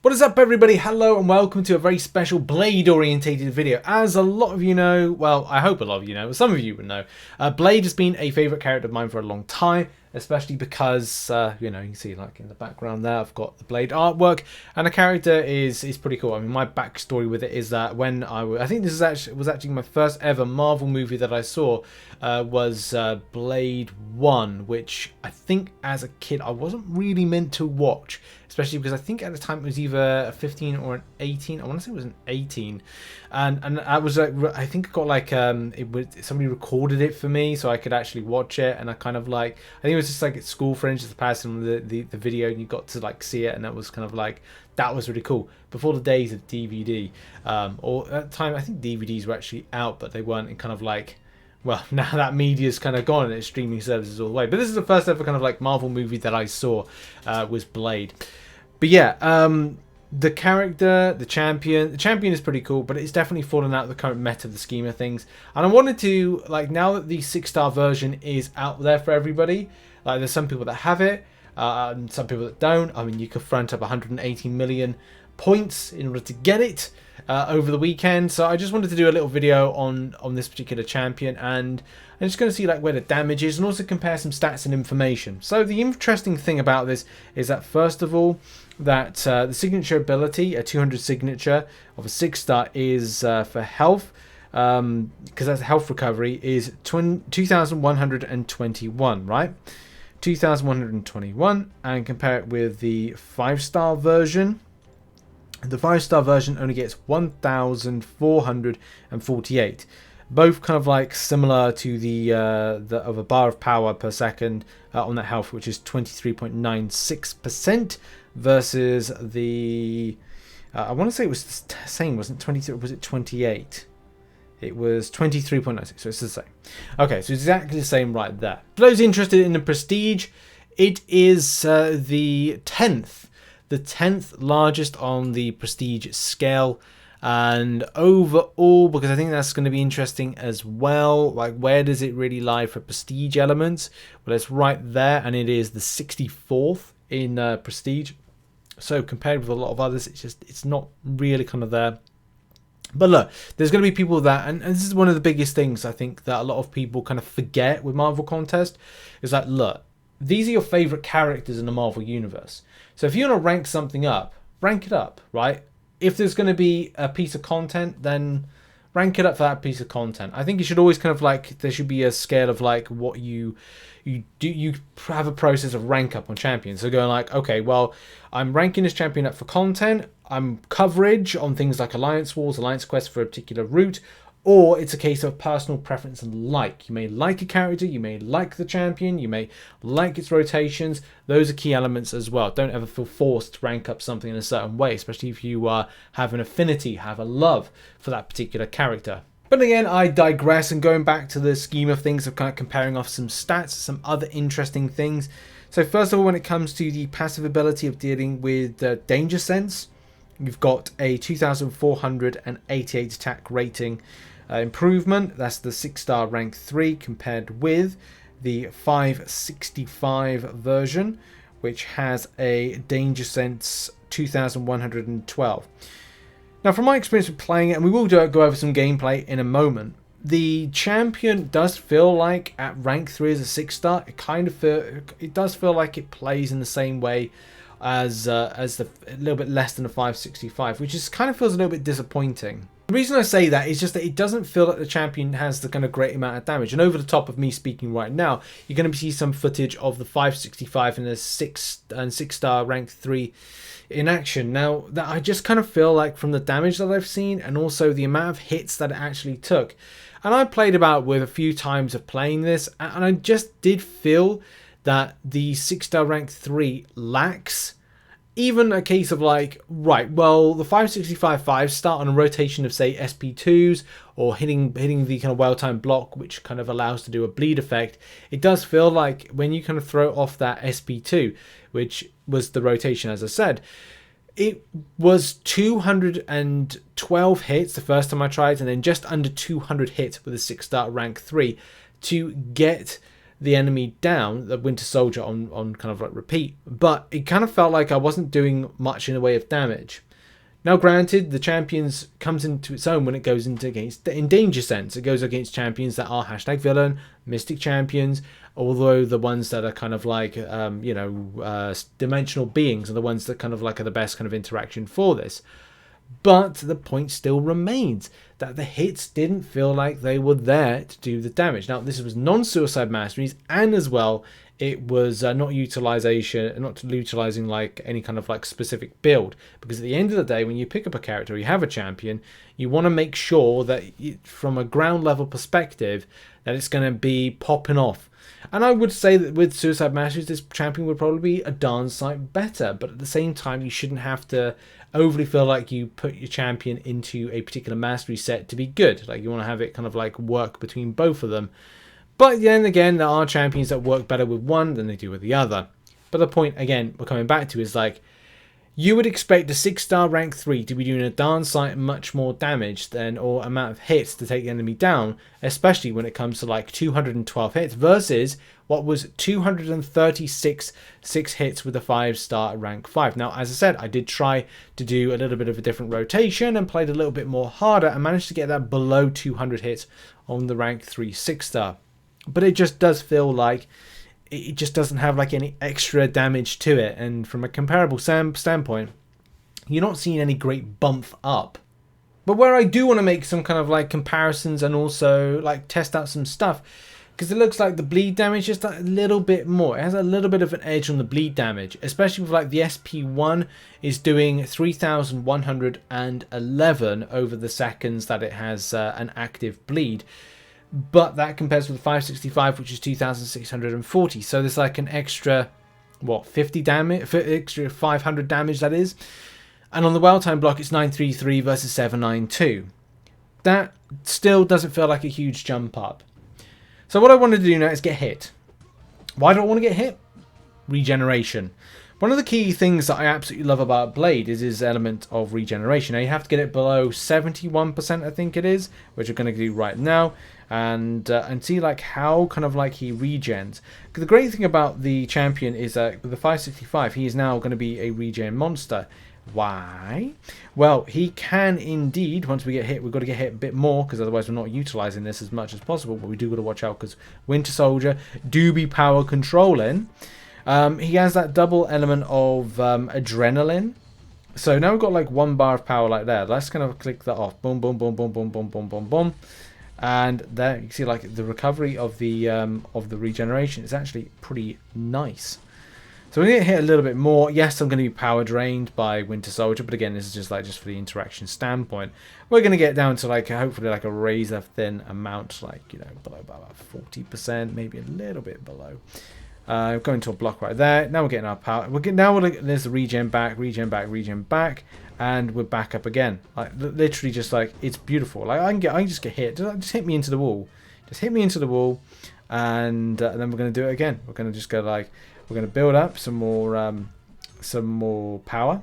What is up, everybody? Hello and welcome to a very special Blade orientated video. As a lot of you know, well, I hope a lot of you know, some of you would know, Blade has been a favourite character of mine for a long time, especially because, you can see like in the background there, I've got the Blade artwork, and the character is pretty cool. I mean, my backstory with it is that when I think this was actually my first ever Marvel movie that I saw, was Blade 1, which I think as a kid I wasn't really meant to watch, especially because I think at the time it was either a 15 or an 18. I want to say it was an 18, and I was like, I think I got like somebody recorded it for me so I could actually watch it, and I kind of like, I think it was just like at school friends just passing the video, and you got to like see it, and that was kind of like, that was really cool. Before the days of DVD, or at the time I think DVDs were actually out, but they weren't in kind of like, well, now that media's kind of gone and it's streaming services all the way. But this is the first ever kind of like Marvel movie that I saw, was Blade. But yeah, the character, the champion is pretty cool, but it's definitely fallen out of the current meta of the scheme of things. And I wanted to, like, now that the 6-star version is out there for everybody, like there's some people that have it, and some people that don't. I mean, you could front up 118 million points in order to get it over the weekend. So I just wanted to do a little video on this particular champion, and I'm just going to see like where the damage is and also compare some stats and information. So the interesting thing about this is that, first of all, that the signature ability, a 200 signature of a 6-star, is for health, because that's health recovery, is 2,121, right? 2,121, and compare it with the 5-star version. The 5-star version only gets 1,448. Both kind of like similar to the of a bar of power per second on that health, which is 23.96%, versus the I want to say it was the same, wasn't 23? Was it 28? It was 23.96, so it's the same. Okay, so exactly the same right there. For those interested in the prestige, it is the 10th largest on the prestige scale. And overall, because I think that's going to be interesting as well, like where does it really lie for prestige elements? Well, it's right there, and it is the 64th in prestige. So compared with a lot of others, it's not really kind of there. But look, there's going to be people that, and this is one of the biggest things I think that a lot of people kind of forget with Marvel Contest, is that, look, these are your favorite characters in the Marvel universe. So if you want to rank something up, rank it up, right? If there's going to be a piece of content, then rank it up for that piece of content. I think you should always kind of like, there should be a scale of like what you do. You have a process of rank up on champions. So going like, okay, well, I'm ranking this champion up for content. I'm coverage on things like Alliance Wars, Alliance Quests for a particular route, or it's a case of personal preference and like. You may like a character, you may like the champion, you may like its rotations. Those are key elements as well. Don't ever feel forced to rank up something in a certain way, especially if you have an affinity, have a love for that particular character. But again, I digress, and going back to the scheme of things of kind of comparing off some stats, some other interesting things. So first of all, when it comes to the passive ability of dealing with danger sense, you've got a 2,488 attack rating improvement. That's the 6-star rank 3 compared with the 565 version, which has a danger sense 2,112. Now, from my experience with playing it, and we will go over some gameplay in a moment, the champion does feel like at rank 3 as a 6-star, it does feel like it plays in the same way as a little bit less than a 565, which is kind of feels a little bit disappointing. The reason I say that is just that it doesn't feel like the champion has the kind of great amount of damage. And over the top of me speaking right now, you're going to see some footage of the 565 and the 6-star rank 3 in action. Now, that I just kind of feel like from the damage that I've seen, and also the amount of hits that it actually took, and I played about with a few times of playing this, and I just did feel that the 6-star rank 3 lacks even a case of like, right, well, the 565 5-star on a rotation of, say, SP2s, or hitting the kind of well-timed block, which kind of allows to do a bleed effect, it does feel like when you kind of throw off that SP2, which was the rotation, as I said, it was 212 hits the first time I tried, and then just under 200 hits with a 6-star rank 3 to get the enemy down, the Winter Soldier, on kind of like repeat, but it kind of felt like I wasn't doing much in the way of damage. Now, granted, the champions comes into its own when it goes into against, in danger sense, it goes against champions that are #villain, mystic champions, although the ones that are kind of like, dimensional beings are the ones that kind of like are the best kind of interaction for this. But the point still remains that the hits didn't feel like they were there to do the damage. Now, this was non-suicide masteries, and as well, it was not utilizing like any kind of like specific build. Because at the end of the day, when you pick up a character, or you have a champion, you want to make sure that from a ground level perspective, that it's going to be popping off. And I would say that with Suicide Masteries, this champion would probably be a darn sight better. But at the same time, you shouldn't have to overly feel like you put your champion into a particular mastery set to be good. Like, you want to have it kind of like work between both of them. But then again, there are champions that work better with one than they do with the other. But the point, again, we're coming back to is like, you would expect a 6-star rank 3 to be doing a darn sight much more damage than, or amount of hits to take the enemy down, especially when it comes to like 212 hits versus what was 236 6 hits with a 5-star rank 5. Now, as I said, I did try to do a little bit of a different rotation and played a little bit more harder and managed to get that below 200 hits on the rank 3 6-star. But it just does feel like it just doesn't have like any extra damage to it, and from a comparable standpoint, you're not seeing any great bump up. But where I do want to make some kind of like comparisons and also like test out some stuff, because it looks like the bleed damage is just a little bit more. It has a little bit of an edge on the bleed damage, especially with like the SP1 is doing 3,111 over the seconds that it has an active bleed. But that compares with the 565, which is 2,640. So there's like an extra, 50 damage, extra 500 damage that is. And on the well-timed block, it's 933 versus 792. That still doesn't feel like a huge jump up. So what I want to do now is get hit. Why do I want to get hit? Regeneration. One of the key things that I absolutely love about Blade is his element of regeneration. Now, you have to get it below 71%, I think it is, which we're going to do right now, and see like how kind of like he regens. The great thing about the champion is that with the 565, he is now going to be a regen monster. Why? Well, he can indeed, once we get hit, we've got to get hit a bit more, because otherwise we're not utilizing this as much as possible. But we do got to watch out, because Winter Soldier do be power controlling. He has that double element of adrenaline. So now we've got like 1 bar of power like that. Let's kind of click that off. Boom, boom, boom, boom, boom, boom, boom, boom, boom. And there you can see like the recovery of the regeneration is actually pretty nice. So we're going to hit a little bit more. Yes, I'm going to be power drained by Winter Soldier, but again, this is just for the interaction standpoint. We're going to get down to like hopefully like a razor thin amount, like below about 40%, maybe a little bit below. Going to a block right there. Now we're getting our power. There's the regen back, and we're back up again. Like literally, just like it's beautiful. Like I can just get hit. Just hit me into the wall. Just hit me into the wall, and then we're gonna do it again. We're gonna just go like we're gonna build up some more power.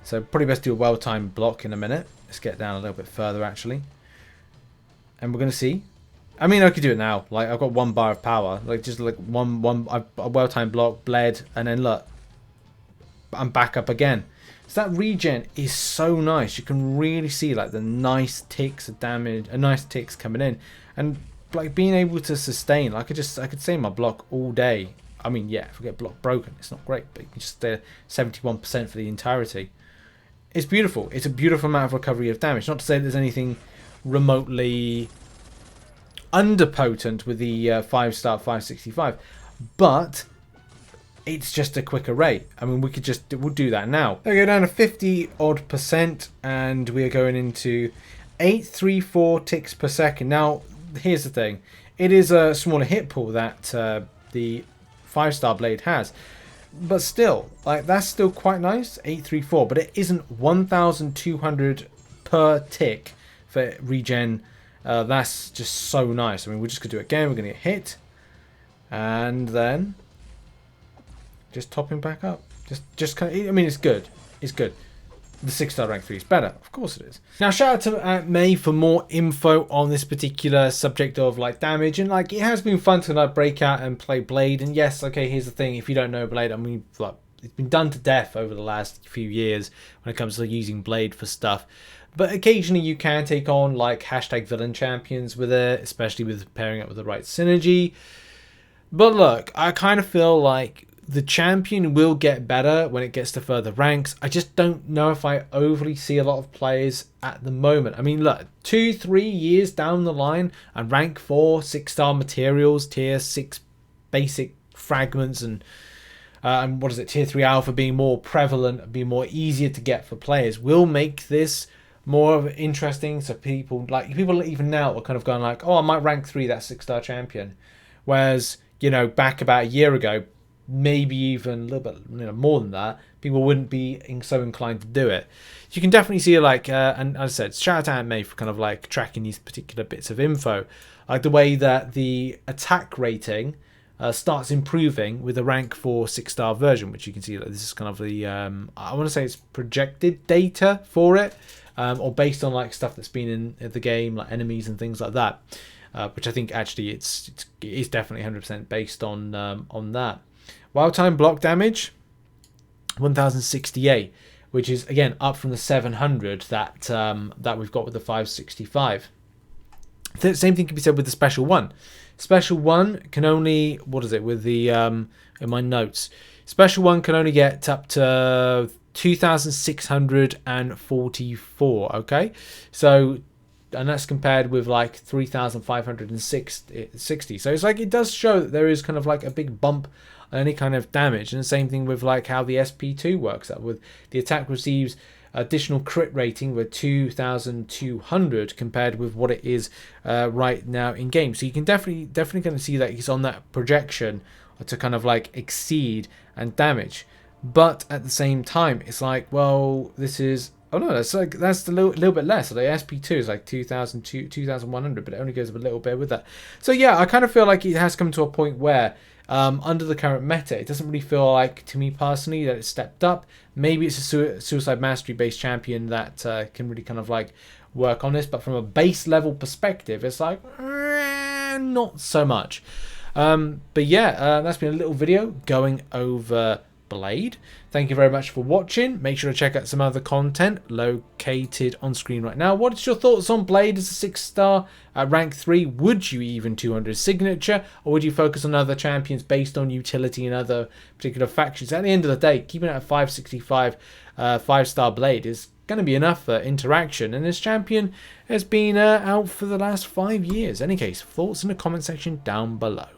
So probably best do a well-timed block in a minute. Let's get down a little bit further actually, and we're gonna see. I mean, I could do it now. Like, I've got 1 bar of power. Like, just like a well-timed block, bled, and then look, I'm back up again. So that regen is so nice. You can really see like the nice ticks of damage, nice ticks coming in, and like being able to sustain. Like, I could sustain my block all day. I mean, yeah, if I get block broken, it's not great, but you can just stay 71% for the entirety. It's beautiful. It's a beautiful amount of recovery of damage. Not to say there's anything remotely underpotent with the 5-star 565, but it's just a quicker rate. I mean, we'll do that now. We go down to 50% and we are going into 834 ticks per second. Now, here's the thing: it is a smaller hit pool that the 5-star blade has, but still, like that's still quite nice. 834, but it isn't 1,200 per tick for regen. That's just so nice. I mean, we're just going to do it again. We're going to get hit. And then just topping back up. Just kind of, I mean, it's good. It's good. the 6-star rank 3 is better. Of course it is. Now, shout out to May for more info on this particular subject of like damage, and like it has been fun to like break out and play Blade. And yes, okay, here's the thing: if you don't know Blade, I mean, like, it's been done to death over the last few years when it comes to using Blade for stuff. But occasionally you can take on like hashtag villain champions with it, especially with pairing up with the right synergy. But look, I kind of feel like the champion will get better when it gets to further ranks. I just don't know if I overly see a lot of players at the moment. I mean, look, 2-3 years down the line and rank 4 6-star materials, tier 6 basic fragments, and what is it, tier 3 alpha being more prevalent, being more easier to get for players, will make this more interesting. So people even now are kind of going like, oh, I might rank 3 that 6-star champion, whereas, you know, back about a year ago, maybe even a little bit, you know, more than that, people wouldn't be so inclined to do it. You can definitely see like, and as I said, shout out to May for kind of like tracking these particular bits of info, like the way that the attack rating starts improving with the rank 4 6-star version, which you can see that this is kind of the I want to say it's projected data for it, or based on like stuff that's been in the game, like enemies and things like that, which I think actually it is definitely 100% based on that. Wild time block damage 1068, which is again up from the 700 that we've got with the 565. The same thing can be said with the special one. Special one can only, what is it with the in my notes, special one can only get up to 2644. Okay, so, and that's compared with like 3560. So it's like it does show that there is kind of like a big bump on any kind of damage. And the same thing with like how the SP2 works out, with the attack receives additional crit rating with 2200 compared with what it is right now in game. So you can definitely going to see that he's on that projection to kind of like exceed and damage. But at the same time, it's like, well, this is, oh no, that's a little bit less. So the SP2 is like 2100, but it only goes up a little bit with that. So yeah, I kind of feel like it has come to a point where under the current meta, it doesn't really feel like, to me personally, that it's stepped up. Maybe it's a Suicide Mastery based champion that can really kind of like work on this, but from a base level perspective, it's like not so much. But yeah, that's been a little video going over Blade. Thank you very much for watching. Make sure to check out some other content located on screen right now. What is your thoughts on Blade as a 6-star at rank 3? Would you even 200 signature, or would you focus on other champions based on utility and other particular factions? At the end of the day, keeping it at 565 5-star Blade is going to be enough for interaction, and this champion has been out for the last 5 years. In any case, thoughts in the comment section down below.